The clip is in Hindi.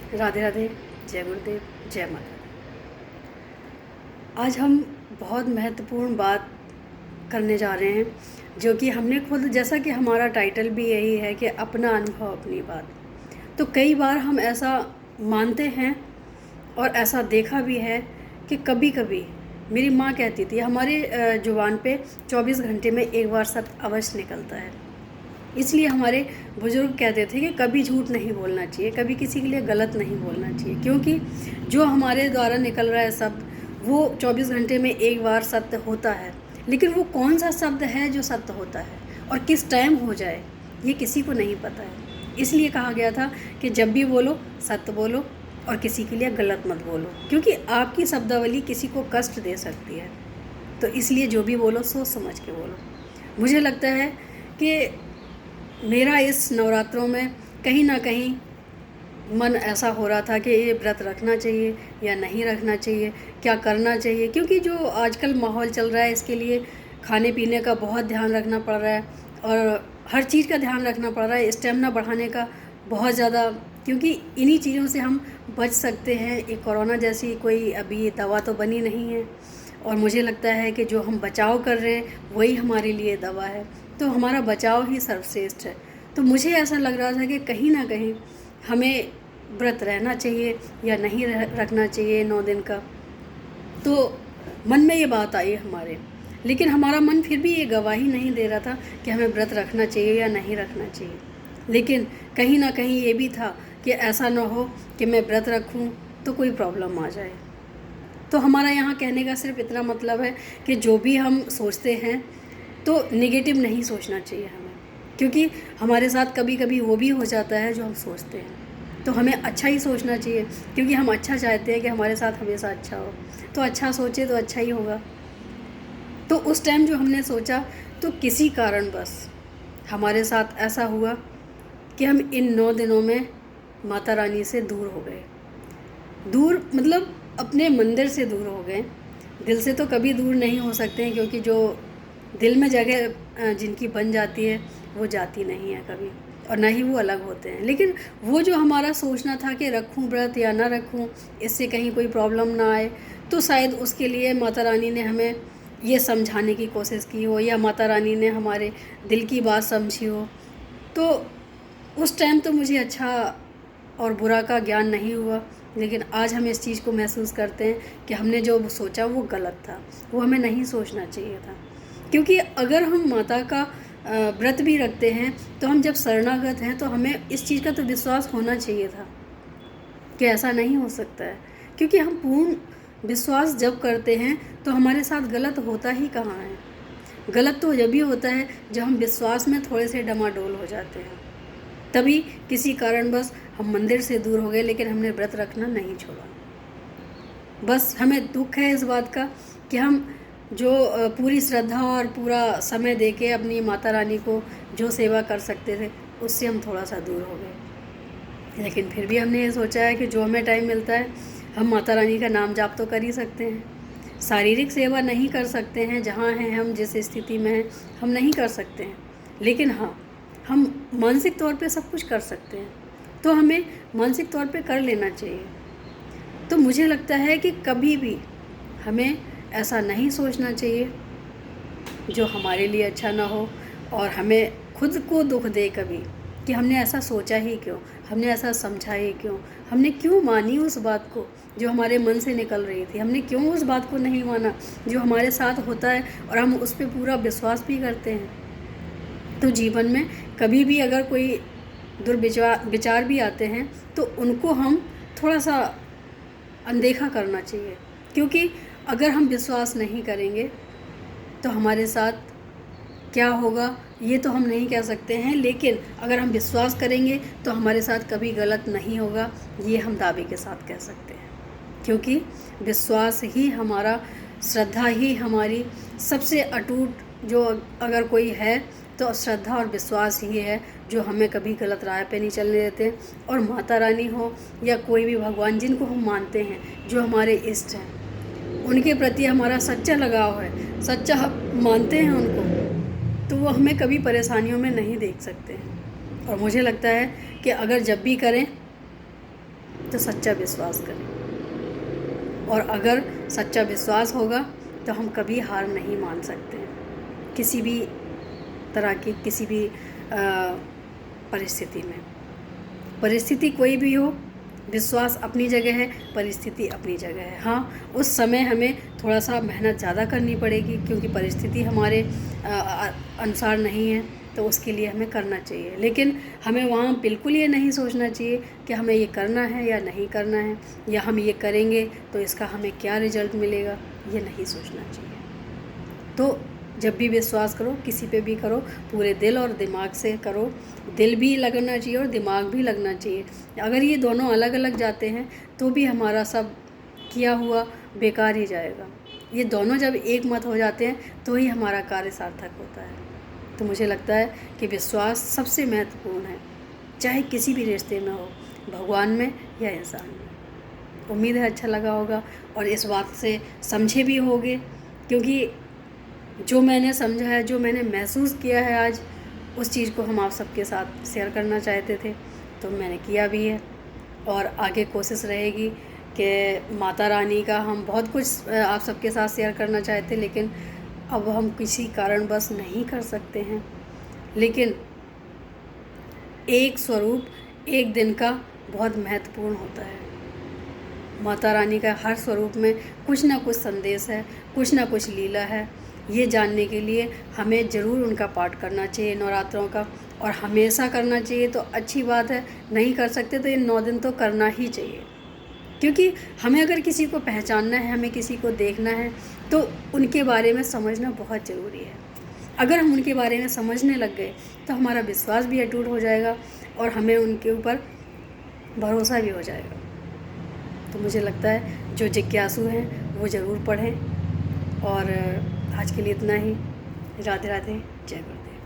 राधे राधे। जय गुरुदेव, जय माता दी। आज हम बहुत महत्वपूर्ण बात करने जा रहे हैं, जो कि हमने खुद, जैसा कि हमारा टाइटल भी यही है कि अपना अनुभव अपनी बात। तो कई बार हम ऐसा मानते हैं और ऐसा देखा भी है कि कभी कभी मेरी माँ कहती थी, हमारे जुबान पे 24 घंटे में एक बार सत्य अवश्य निकलता है। इसलिए हमारे बुजुर्ग कहते थे कि कभी झूठ नहीं बोलना चाहिए, कभी किसी के लिए गलत नहीं बोलना चाहिए, क्योंकि जो हमारे द्वारा निकल रहा है शब्द वो 24 घंटे में एक बार सत्य होता है। लेकिन वो कौन सा शब्द है जो सत्य होता है और किस टाइम हो जाए, ये किसी को नहीं पता है। इसलिए कहा गया था कि जब भी बोलो सत्य बोलो और किसी के लिए गलत मत बोलो, क्योंकि आपकी शब्दावली किसी को कष्ट दे सकती है। तो इसलिए जो भी बोलो सोच समझ के बोलो। मुझे लगता है कि मेरा इस नवरात्रों में कहीं ना कहीं मन ऐसा हो रहा था कि ये व्रत रखना चाहिए या नहीं रखना चाहिए, क्या करना चाहिए, क्योंकि जो आजकल माहौल चल रहा है इसके लिए खाने पीने का बहुत ध्यान रखना पड़ रहा है और हर चीज़ का ध्यान रखना पड़ रहा है, स्टेमिना बढ़ाने का बहुत ज़्यादा, क्योंकि इन्हीं चीज़ों से हम बच सकते हैं। एक कोरोना जैसी कोई अभी दवा तो बनी नहीं है और मुझे लगता है कि जो हम बचाव कर रहे हैं वही हमारे लिए दवा है। तो हमारा बचाव ही सर्वश्रेष्ठ है। तो मुझे ऐसा लग रहा था कि कहीं ना कहीं हमें व्रत रहना चाहिए या नहीं रखना चाहिए 9 दिन का। तो मन में ये बात आई हमारे, लेकिन हमारा मन फिर भी ये गवाही नहीं दे रहा था कि हमें व्रत रखना चाहिए या नहीं रखना चाहिए। लेकिन कहीं ना कहीं ये भी था कि ऐसा ना हो कि मैं व्रत रखूं तो कोई प्रॉब्लम आ जाए। तो हमारा यहाँ कहने का सिर्फ इतना मतलब है कि जो भी हम सोचते हैं तो नेगेटिव नहीं सोचना चाहिए हमें, क्योंकि हमारे साथ कभी कभी वो भी हो जाता है जो हम सोचते हैं। तो हमें अच्छा ही सोचना चाहिए, क्योंकि हम अच्छा चाहते हैं कि हमारे साथ हमेशा अच्छा हो। तो अच्छा सोचे तो अच्छा ही होगा। तो उस टाइम जो हमने सोचा, तो किसी कारण बस हमारे साथ ऐसा हुआ कि हम इन 9 दिनों में माता रानी से दूर हो गए। दूर मतलब अपने मंदिर से दूर हो गए। दिल से तो कभी दूर नहीं हो सकते हैं, क्योंकि जो दिल में जगह जिनकी बन जाती है वो जाती नहीं है कभी, और ना ही वो अलग होते हैं। लेकिन वो जो हमारा सोचना था कि रखूं व्रत या ना रखूं, इससे कहीं कोई प्रॉब्लम ना आए, तो शायद उसके लिए माता रानी ने हमें ये समझाने की कोशिश की हो, या माता रानी ने हमारे दिल की बात समझी हो। तो उस टाइम तो मुझे अच्छा और बुरा का ज्ञान नहीं हुआ, लेकिन आज हम इस चीज़ को महसूस करते हैं कि हमने जो सोचा वो गलत था, वो हमें नहीं सोचना चाहिए था। क्योंकि अगर हम माता का व्रत भी रखते हैं तो हम जब शरणागत हैं तो हमें इस चीज़ का तो विश्वास होना चाहिए था कि ऐसा नहीं हो सकता है। क्योंकि हम पूर्ण विश्वास जब करते हैं तो हमारे साथ गलत होता ही कहाँ है। गलत तो जब भी होता है जब हम विश्वास में थोड़े से डमाडोल हो जाते हैं, तभी किसी कारणवश हम मंदिर से दूर हो गए, लेकिन हमने व्रत रखना नहीं छोड़ा। बस हमें दुख है इस बात का कि हम जो पूरी श्रद्धा और पूरा समय देके अपनी माता रानी को जो सेवा कर सकते थे उससे हम थोड़ा सा दूर हो गए। लेकिन फिर भी हमने ये सोचा है कि जो हमें टाइम मिलता है हम माता रानी का नाम जाप तो कर ही सकते हैं। शारीरिक सेवा नहीं कर सकते हैं, जहाँ हैं हम, जिस स्थिति में हैं हम नहीं कर सकते हैं, लेकिन हाँ हम मानसिक तौर पे सब कुछ कर सकते हैं। तो हमें मानसिक तौर पे कर लेना चाहिए। तो मुझे लगता है कि कभी भी हमें ऐसा नहीं सोचना चाहिए जो हमारे लिए अच्छा ना हो, और हमें खुद को दुख दे कभी कि हमने ऐसा सोचा ही क्यों, हमने ऐसा समझा ही क्यों, हमने क्यों मानी उस बात को जो हमारे मन से निकल रही थी, हमने क्यों उस बात को नहीं माना जो हमारे साथ होता है और हम उस पर पूरा विश्वास भी करते हैं। तो जीवन में कभी भी अगर कोई विचार भी आते हैं तो उनको हम थोड़ा सा अनदेखा करना चाहिए, क्योंकि अगर हम विश्वास नहीं करेंगे तो हमारे साथ क्या होगा ये तो हम नहीं कह सकते हैं, लेकिन अगर हम विश्वास करेंगे तो हमारे साथ कभी गलत नहीं होगा, ये हम दावे के साथ कह सकते हैं। क्योंकि विश्वास ही हमारा, श्रद्धा ही हमारी सबसे अटूट जो अगर कोई है तो श्रद्धा और विश्वास ही है जो हमें कभी गलत राह पे नहीं चलने देते। और माता रानी हो या कोई भी भगवान जिनको हम मानते हैं, जो हमारे इष्ट हैं, उनके प्रति हमारा सच्चा लगाव है, सच्चा हम मानते हैं उनको, तो वो हमें कभी परेशानियों में नहीं देख सकते हैं। और मुझे लगता है कि अगर जब भी करें तो सच्चा विश्वास करें। और अगर सच्चा विश्वास होगा तो हम कभी हार नहीं मान सकते हैं किसी भी तरह की, किसी भी परिस्थिति में। परिस्थिति कोई भी हो, विश्वास अपनी जगह है, परिस्थिति अपनी जगह है। हाँ, उस समय हमें थोड़ा सा मेहनत ज़्यादा करनी पड़ेगी क्योंकि परिस्थिति हमारे अनुसार नहीं है, तो उसके लिए हमें करना चाहिए। लेकिन हमें वहाँ बिल्कुल ये नहीं सोचना चाहिए कि हमें ये करना है या नहीं करना है, या हम ये करेंगे तो इसका हमें क्या रिजल्ट मिलेगा, ये नहीं सोचना चाहिए। तो जब भी विश्वास करो, किसी पे भी करो, पूरे दिल और दिमाग से करो। दिल भी लगना चाहिए और दिमाग भी लगना चाहिए। अगर ये दोनों अलग अलग जाते हैं तो भी हमारा सब किया हुआ बेकार ही जाएगा। ये दोनों जब एक मत हो जाते हैं तो ही हमारा कार्य सार्थक होता है। तो मुझे लगता है कि विश्वास सबसे महत्वपूर्ण है, चाहे किसी भी रिश्ते में हो, भगवान में या इंसान में। उम्मीद है अच्छा लगा होगा और इस बात से समझे भी होगे, क्योंकि जो मैंने समझा है, जो मैंने महसूस किया है आज, उस चीज़ को हम आप सबके साथ शेयर करना चाहते थे, तो मैंने किया भी है। और आगे कोशिश रहेगी कि माता रानी का हम बहुत कुछ आप सबके साथ शेयर करना चाहते, लेकिन अब हम किसी कारणवश नहीं कर सकते हैं। लेकिन एक स्वरूप एक दिन का बहुत महत्वपूर्ण होता है। माता रानी का हर स्वरूप में कुछ ना कुछ संदेश है, कुछ ना कुछ लीला है। ये जानने के लिए हमें ज़रूर उनका पाठ करना चाहिए, नवरात्रों का, और हमेशा करना चाहिए तो अच्छी बात है। नहीं कर सकते तो ये 9 दिन तो करना ही चाहिए, क्योंकि हमें अगर किसी को पहचानना है, हमें किसी को देखना है, तो उनके बारे में समझना बहुत ज़रूरी है। अगर हम उनके बारे में समझने लग गए तो हमारा विश्वास भी अटूट हो जाएगा और हमें उनके ऊपर भरोसा भी हो जाएगा। तो मुझे लगता है जो जिज्ञासु हैं वो ज़रूर पढ़ें। और आज के लिए इतना ही। राधे राधे, जय गुरुदेव।